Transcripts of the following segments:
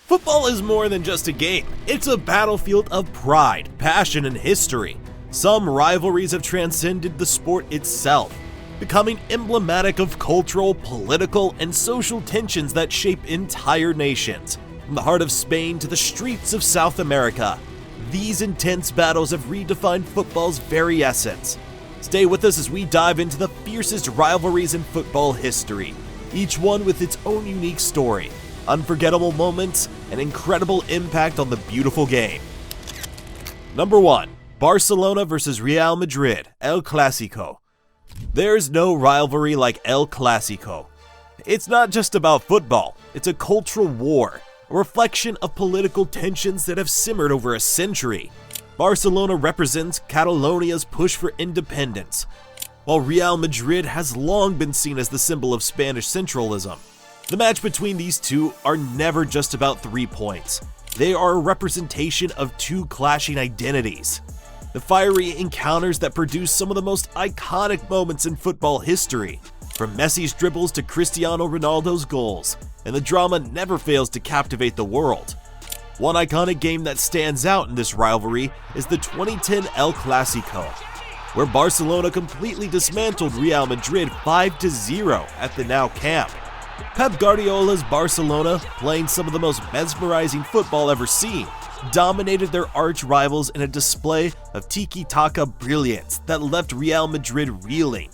Football is more than just a game. It's a battlefield of pride, passion, and history. Some rivalries have transcended the sport itself, becoming emblematic of cultural, political, and social tensions that shape entire nations. From the heart of Spain to the streets of South America, these intense battles have redefined football's very essence. Stay with us as we dive into the fiercest rivalries in football history, each one with its own unique story, unforgettable moments, and incredible impact on the beautiful game. Number 1. Barcelona vs Real Madrid, El Clásico. There's no rivalry like El Clásico. It's not just about football, it's a cultural war, a reflection of political tensions that have simmered over a century. Barcelona represents Catalonia's push for independence, while Real Madrid has long been seen as the symbol of Spanish centralism. The match between these two are never just about 3 points. They are a representation of two clashing identities. The fiery encounters that produce some of the most iconic moments in football history, from Messi's dribbles to Cristiano Ronaldo's goals, and the drama never fails to captivate the world. One iconic game that stands out in this rivalry is the 2010 El Clásico, where Barcelona completely dismantled Real Madrid 5-0 at the Nou Camp. Pep Guardiola's Barcelona, playing some of the most mesmerizing football ever seen, dominated their arch rivals in a display of tiki-taka brilliance that left Real Madrid reeling.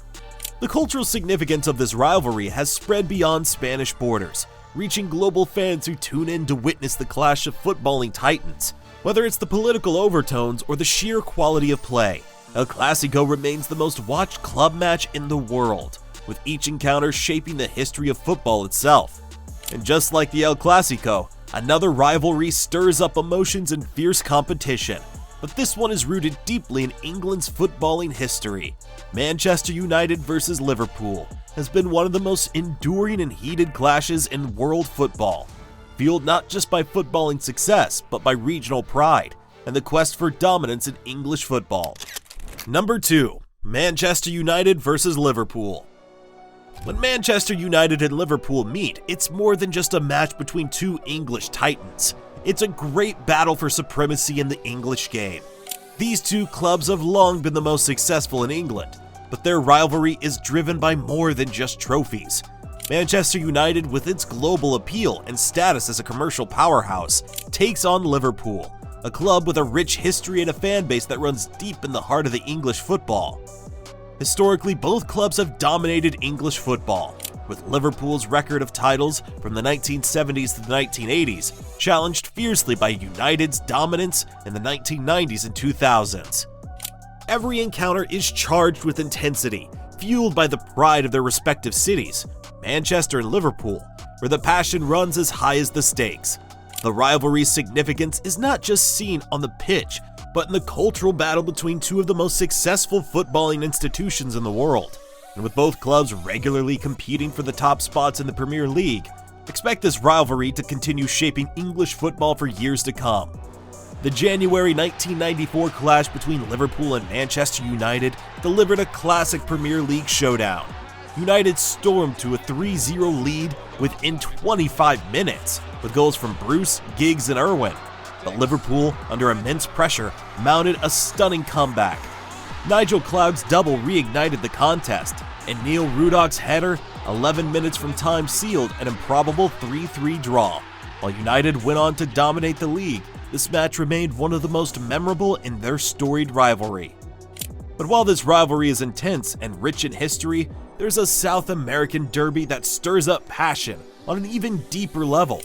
The cultural significance of this rivalry has spread beyond Spanish borders, reaching global fans who tune in to witness the clash of footballing titans. Whether it's the political overtones or the sheer quality of play, El Clásico remains the most watched club match in the world, with each encounter shaping the history of football itself. And just like the El Clásico, another rivalry stirs up emotions and fierce competition, but this one is rooted deeply in England's footballing history. Manchester United versus Liverpool has been one of the most enduring and heated clashes in world football, fueled not just by footballing success, but by regional pride and the quest for dominance in English football. Number 2. Manchester United versus Liverpool. When Manchester United and Liverpool meet, it's more than just a match between two English titans. It's a great battle for supremacy in the English game. These two clubs have long been the most successful in England, but their rivalry is driven by more than just trophies. Manchester United, with its global appeal and status as a commercial powerhouse, takes on Liverpool, a club with a rich history and a fan base that runs deep in the heart of the English football. Historically, both clubs have dominated English football, with Liverpool's record of titles from the 1970s to the 1980s challenged fiercely by United's dominance in the 1990s and 2000s. Every encounter is charged with intensity, fueled by the pride of their respective cities, Manchester and Liverpool, where the passion runs as high as the stakes. The rivalry's significance is not just seen on the pitch, but in the cultural battle between two of the most successful footballing institutions in the world. And with both clubs regularly competing for the top spots in the Premier League, expect this rivalry to continue shaping English football for years to come. The January 1994 clash between Liverpool and Manchester United delivered a classic Premier League showdown. United stormed to a 3-0 lead within 25 minutes, with goals from Bruce, Giggs, and Irwin. But Liverpool, under immense pressure, mounted a stunning comeback. Nigel Cloud's double reignited the contest, and Neil Ruddock's header, 11 minutes from time, sealed an improbable 3-3 draw. While United went on to dominate the league, this match remained one of the most memorable in their storied rivalry. But while this rivalry is intense and rich in history, there's a South American derby that stirs up passion on an even deeper level.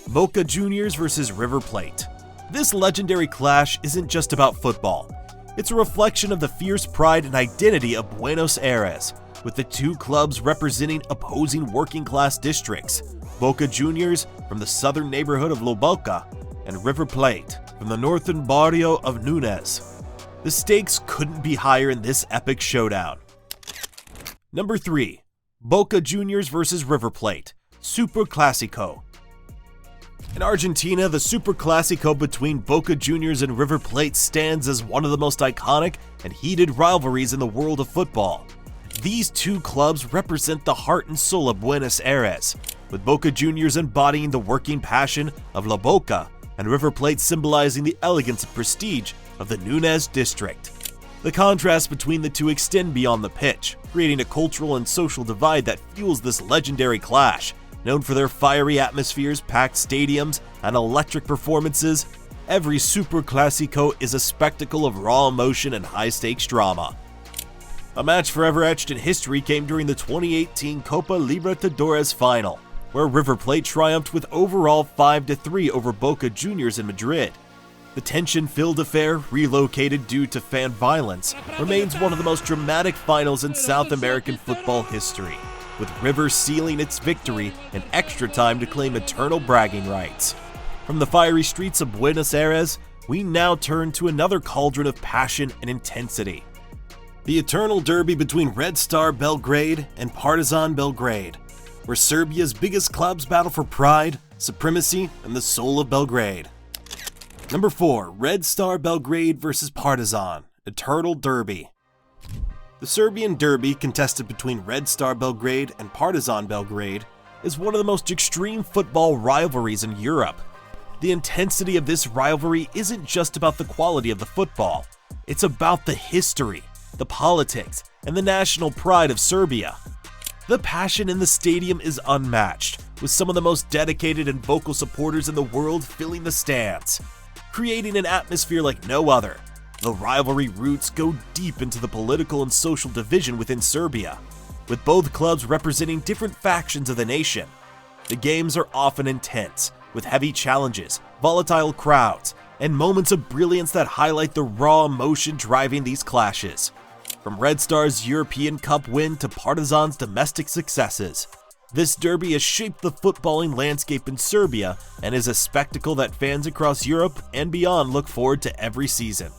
Boca Juniors versus River Plate. This legendary clash isn't just about football. It's a reflection of the fierce pride and identity of Buenos Aires, with the two clubs representing opposing working-class districts, Boca Juniors from the southern neighborhood of La Boca, and River Plate from the northern barrio of Núñez. The stakes couldn't be higher in this epic showdown. Number 3. Boca Juniors vs River Plate, Superclásico. In Argentina, the Superclásico between Boca Juniors and River Plate stands as one of the most iconic and heated rivalries in the world of football. These two clubs represent the heart and soul of Buenos Aires, with Boca Juniors embodying the working passion of La Boca and River Plate symbolizing the elegance and prestige of the Núñez district. The contrast between the two extend beyond the pitch, creating a cultural and social divide that fuels this legendary clash. Known for their fiery atmospheres, packed stadiums, and electric performances, every Superclásico is a spectacle of raw emotion and high-stakes drama. A match forever etched in history came during the 2018 Copa Libertadores final, where River Plate triumphed with overall 5-3 over Boca Juniors in Madrid. The tension-filled affair, relocated due to fan violence, remains one of the most dramatic finals in South American football history, with River sealing its victory in extra time to claim eternal bragging rights. From the fiery streets of Buenos Aires, we now turn to another cauldron of passion and intensity. The eternal derby between Red Star Belgrade and Partizan Belgrade, where Serbia's biggest clubs battle for pride, supremacy, and the soul of Belgrade. Number 4. Red Star Belgrade vs Partizan, Eternal Derby. The Serbian derby, contested between Red Star Belgrade and Partizan Belgrade, is one of the most extreme football rivalries in Europe. The intensity of this rivalry isn't just about the quality of the football, it's about the history, the politics, and the national pride of Serbia. The passion in the stadium is unmatched, with some of the most dedicated and vocal supporters in the world filling the stands, creating an atmosphere like no other. The rivalry roots go deep into the political and social division within Serbia, with both clubs representing different factions of the nation. The games are often intense, with heavy challenges, volatile crowds, and moments of brilliance that highlight the raw emotion driving these clashes. From Red Star's European Cup win to Partizan's domestic successes, this derby has shaped the footballing landscape in Serbia and is a spectacle that fans across Europe and beyond look forward to every season.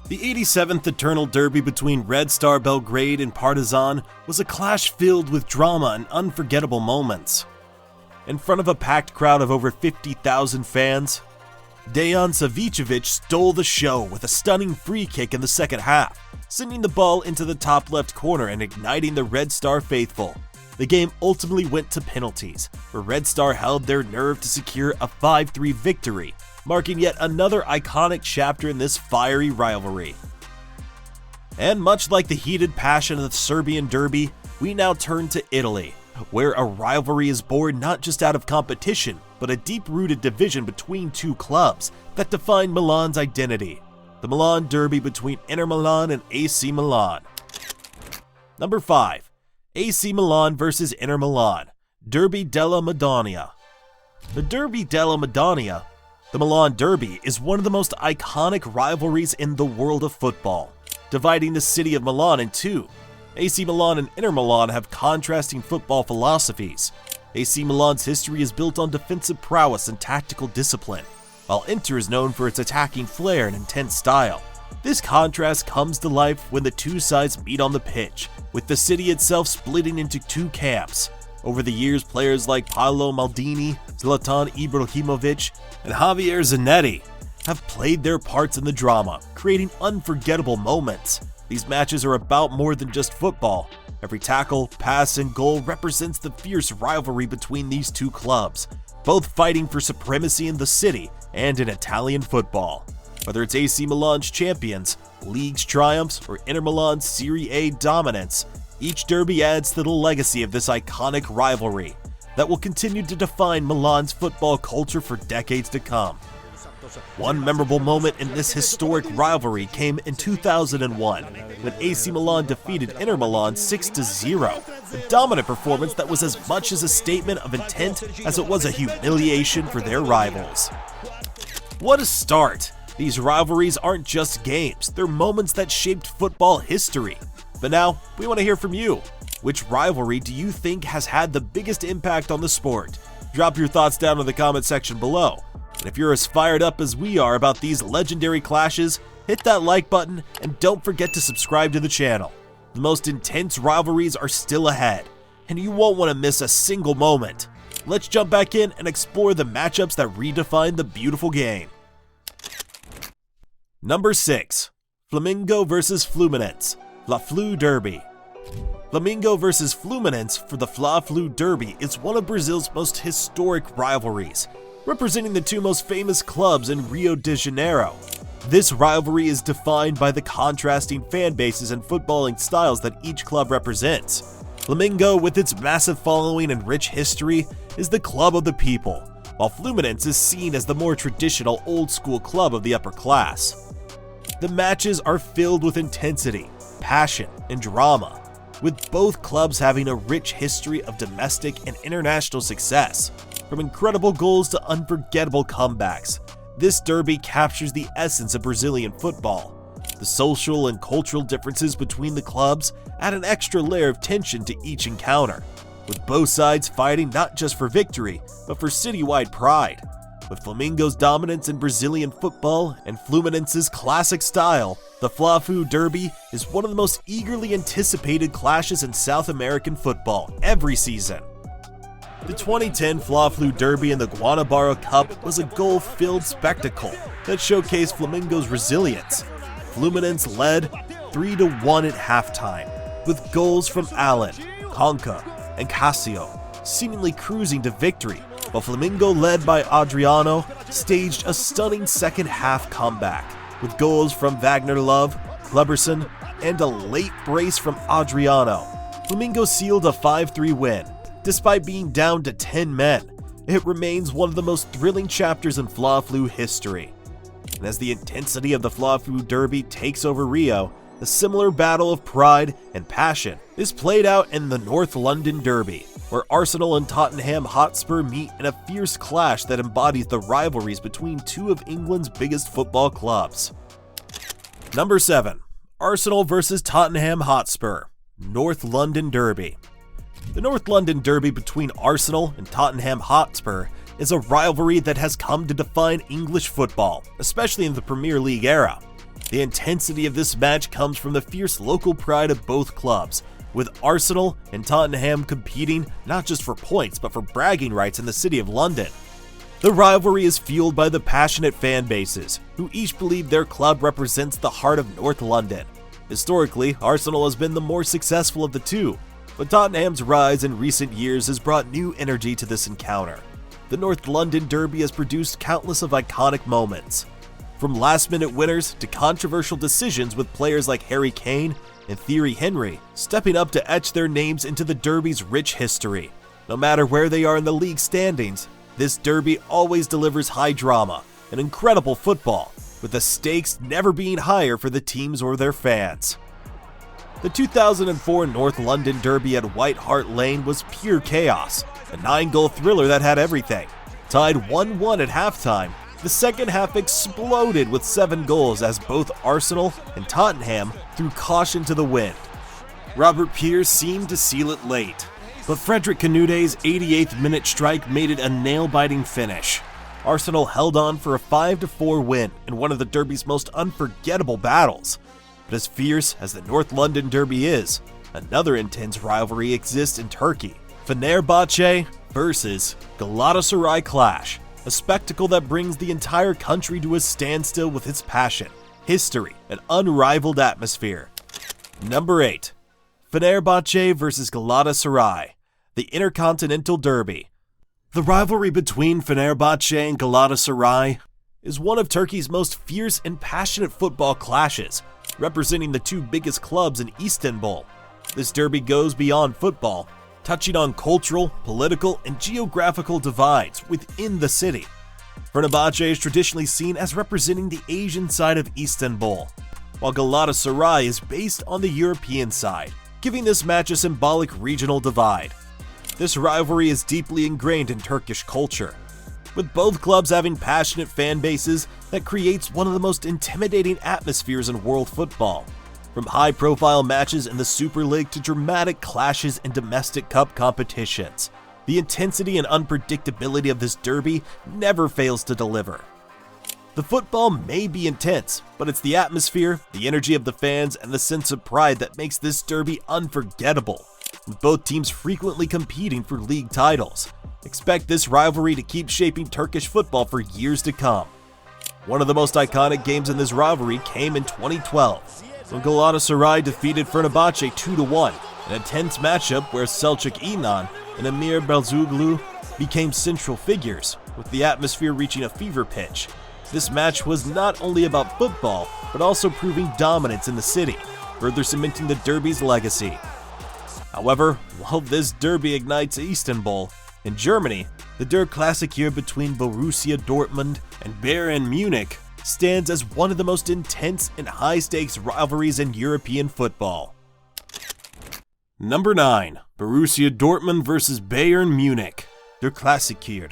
The 87th Eternal Derby between Red Star Belgrade and Partizan was a clash filled with drama and unforgettable moments. In front of a packed crowd of over 50,000 fans, Dejan Savicevic stole the show with a stunning free kick in the second half, sending the ball into the top left corner and igniting the Red Star faithful. The game ultimately went to penalties, where Red Star held their nerve to secure a 5-3 victory, marking yet another iconic chapter in this fiery rivalry. And much like the heated passion of the Serbian derby, we now turn to Italy, where a rivalry is born not just out of competition, but a deep-rooted division between two clubs that define Milan's identity. The Milan derby between Inter Milan and AC Milan. Number 5. AC Milan vs Inter Milan, Derby della Madonnina. The Derby della Madonnina, the Milan Derby, is one of the most iconic rivalries in the world of football, dividing the city of Milan in two. AC Milan and Inter Milan have contrasting football philosophies. AC Milan's history is built on defensive prowess and tactical discipline, while Inter is known for its attacking flair and intense style. This contrast comes to life when the two sides meet on the pitch, with the city itself splitting into two camps. Over the years, players like Paolo Maldini, Zlatan Ibrahimovic, and Javier Zanetti have played their parts in the drama, creating unforgettable moments. These matches are about more than just football. Every tackle, pass, and goal represents the fierce rivalry between these two clubs, both fighting for supremacy in the city and in Italian football. Whether it's AC Milan's champions, league's triumphs, or Inter Milan's Serie A dominance, each derby adds to the legacy of this iconic rivalry that will continue to define Milan's football culture for decades to come. One memorable moment in this historic rivalry came in 2001 when AC Milan defeated Inter Milan 6-0, a dominant performance that was as much as a statement of intent as it was a humiliation for their rivals. What a start! These rivalries aren't just games, they're moments that shaped football history. But now, we want to hear from you. Which rivalry do you think has had the biggest impact on the sport? Drop your thoughts down in the comment section below. And if you're as fired up as we are about these legendary clashes, hit that like button and don't forget to subscribe to the channel. The most intense rivalries are still ahead, and you won't want to miss a single moment. Let's jump back in and explore the matchups that redefine the beautiful game. Number 6. Flamengo vs Fluminense, Fla-Flu Derby. Flamengo versus Fluminense for the Fla-Flu derby is one of Brazil's most historic rivalries, representing the two most famous clubs in Rio de Janeiro. This rivalry is defined by the contrasting fan bases and footballing styles that each club represents. Flamengo, with its massive following and rich history, is the club of the people, while Fluminense is seen as the more traditional old-school club of the upper class. The matches are filled with intensity, passion, and drama, with both clubs having a rich history of domestic and international success. From incredible goals to unforgettable comebacks, this derby captures the essence of Brazilian football. The social and cultural differences between the clubs add an extra layer of tension to each encounter, with both sides fighting not just for victory, but for citywide pride. With Flamengo's dominance in Brazilian football and Fluminense's classic style, the Fla-Flu derby is one of the most eagerly anticipated clashes in South American football every season. The 2010 Fla-Flu derby in the Guanabara Cup was a goal-filled spectacle that showcased Flamengo's resilience. Fluminense led 3-1 at halftime, with goals from Allen, Conca, and Cassio seemingly cruising to victory, while Flamengo, led by Adriano, staged a stunning second-half comeback, with goals from Wagner Love, Kleberson, and a late brace from Adriano. Flamengo sealed a 5-3 win. Despite being down to 10 men, it remains one of the most thrilling chapters in Fla-Flu history. And as the intensity of the Fla-Flu derby takes over Rio, a similar battle of pride and passion is played out in the North London derby, where Arsenal and Tottenham Hotspur meet in a fierce clash that embodies the rivalries between two of England's biggest football clubs. Number 7. Arsenal versus Tottenham Hotspur, North London derby. The North London derby between Arsenal and Tottenham Hotspur is a rivalry that has come to define English football, especially in the Premier League era. The intensity of this match comes from the fierce local pride of both clubs, with Arsenal and Tottenham competing not just for points but for bragging rights in the city of London. The rivalry is fueled by the passionate fan bases, who each believe their club represents the heart of North London. Historically, Arsenal has been the more successful of the two, but Tottenham's rise in recent years has brought new energy to this encounter. The North London derby has produced countless of iconic moments, from last-minute winners to controversial decisions, with players like Harry Kane and Thierry Henry stepping up to etch their names into the derby's rich history. No matter where they are in the league standings, this derby always delivers high drama and incredible football, with the stakes never being higher for the teams or their fans. The 2004 North London derby at White Hart Lane was pure chaos, a 9-goal thriller that had everything. Tied 1-1 at halftime, the second half exploded with 7 goals as both Arsenal and Tottenham threw caution to the wind. Robert Pires seemed to seal it late, but Frederick Canute's 88th-minute strike made it a nail-biting finish. Arsenal held on for a 5-4 win in one of the derby's most unforgettable battles. But as fierce as the North London derby is, another intense rivalry exists in Turkey. Fenerbahçe versus Galatasaray clash, a spectacle that brings the entire country to a standstill with its passion, history, and unrivaled atmosphere. Number 8. Fenerbahçe versus Galatasaray, the Intercontinental derby. The rivalry between Fenerbahçe and Galatasaray is one of Turkey's most fierce and passionate football clashes, representing the two biggest clubs in Istanbul. This derby goes beyond football, touching on cultural, political, and geographical divides within the city. Fenerbahçe is traditionally seen as representing the Asian side of Istanbul, while Galatasaray is based on the European side, giving this match a symbolic regional divide. This rivalry is deeply ingrained in Turkish culture, with both clubs having passionate fan bases that creates one of the most intimidating atmospheres in world football. From high-profile matches in the Super League to dramatic clashes in domestic cup competitions, the intensity and unpredictability of this derby never fails to deliver. The football may be intense, but it's the atmosphere, the energy of the fans, and the sense of pride that makes this derby unforgettable, with both teams frequently competing for league titles. Expect this rivalry to keep shaping Turkish football for years to come. One of the most iconic games in this rivalry came in 2012, when Galatasaray defeated Fenerbahçe 2-1 An intense matchup where Selçuk Inan and Emir Belzoğlu became central figures, with the atmosphere reaching a fever pitch. This match was not only about football, but also proving dominance in the city, further cementing the derby's legacy. However, while this derby ignites Istanbul, in Germany, the Der Klassiker between Borussia Dortmund and Bayern Munich stands as one of the most intense and high-stakes rivalries in European football. Number 9. Borussia Dortmund vs Bayern Munich, Der Klassiker.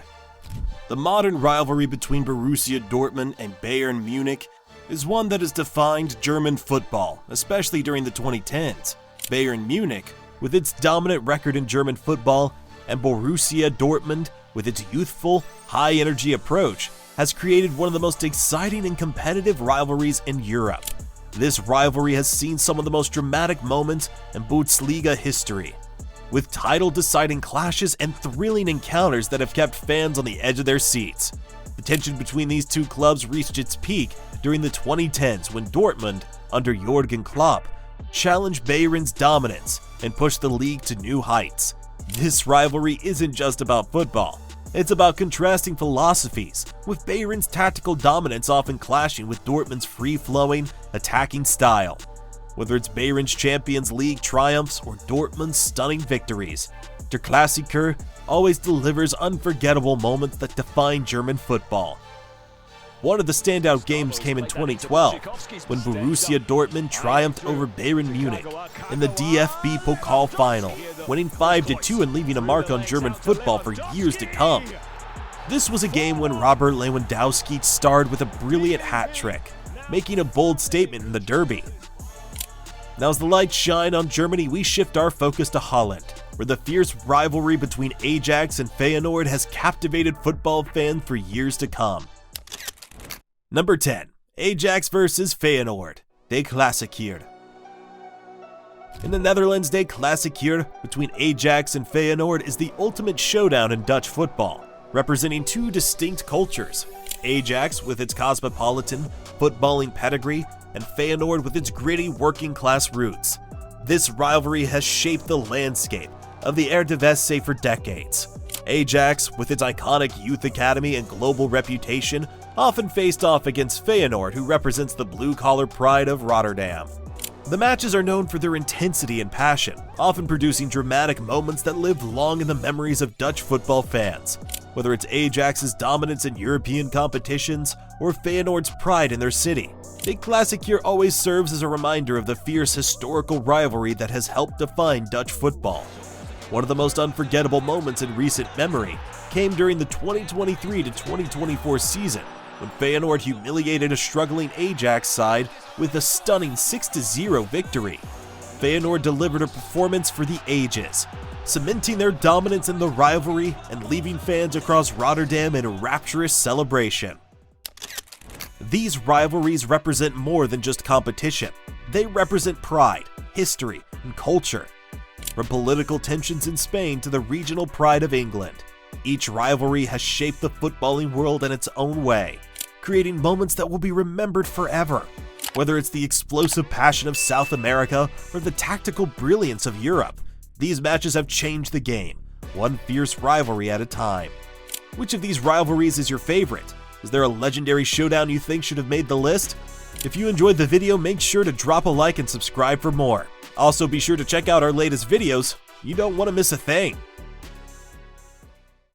The modern rivalry between Borussia Dortmund and Bayern Munich is one that has defined German football, especially during the 2010s. Bayern Munich, with its dominant record in German football, and Borussia Dortmund, with its youthful, high-energy approach, has created one of the most exciting and competitive rivalries in Europe. This rivalry has seen some of the most dramatic moments in Bundesliga history, with title-deciding clashes and thrilling encounters that have kept fans on the edge of their seats. The tension between these two clubs reached its peak during the 2010s when Dortmund, under Jurgen Klopp, challenged Bayern's dominance and pushed the league to new heights. This rivalry isn't just about football. It's about contrasting philosophies, with Bayern's tactical dominance often clashing with Dortmund's free-flowing, attacking style. Whether it's Bayern's Champions League triumphs or Dortmund's stunning victories, Der Klassiker always delivers unforgettable moments that define German football. One of the standout games came in 2012, when Borussia Dortmund triumphed over Bayern Munich in the DFB Pokal final, winning 5-2 and leaving a mark on German football for years to come. This was a game when Robert Lewandowski starred with a brilliant hat trick, making a bold statement in the derby. Now as the lights shine on Germany, we shift our focus to Holland, where the fierce rivalry between Ajax and Feyenoord has captivated football fans for years to come. Number 10. Ajax vs Feyenoord, De Klassieker. In the Netherlands, De Klassieker between Ajax and Feyenoord is the ultimate showdown in Dutch football, representing two distinct cultures. Ajax with its cosmopolitan, footballing pedigree, and Feyenoord with its gritty working-class roots. This rivalry has shaped the landscape of the Eredivisie for decades. Ajax, with its iconic youth academy and global reputation, often faced off against Feyenoord, who represents the blue-collar pride of Rotterdam. The matches are known for their intensity and passion, often producing dramatic moments that live long in the memories of Dutch football fans. Whether it's Ajax's dominance in European competitions or Feyenoord's pride in their city, De Klassieker always serves as a reminder of the fierce historical rivalry that has helped define Dutch football. One of the most unforgettable moments in recent memory came during the 2023-2024 season, when Feyenoord humiliated a struggling Ajax side with a stunning 6-0 victory. Feyenoord delivered a performance for the ages, cementing their dominance in the rivalry and leaving fans across Rotterdam in rapturous celebration. These rivalries represent more than just competition. They represent pride, history, and culture. From political tensions in Spain to the regional pride of England, each rivalry has shaped the footballing world in its own way, creating moments that will be remembered forever. Whether it's the explosive passion of South America or the tactical brilliance of Europe, these matches have changed the game, one fierce rivalry at a time. Which of these rivalries is your favorite? Is there a legendary showdown you think should have made the list? If you enjoyed the video, make sure to drop a like and subscribe for more. Also, be sure to check out our latest videos. You don't want to miss a thing.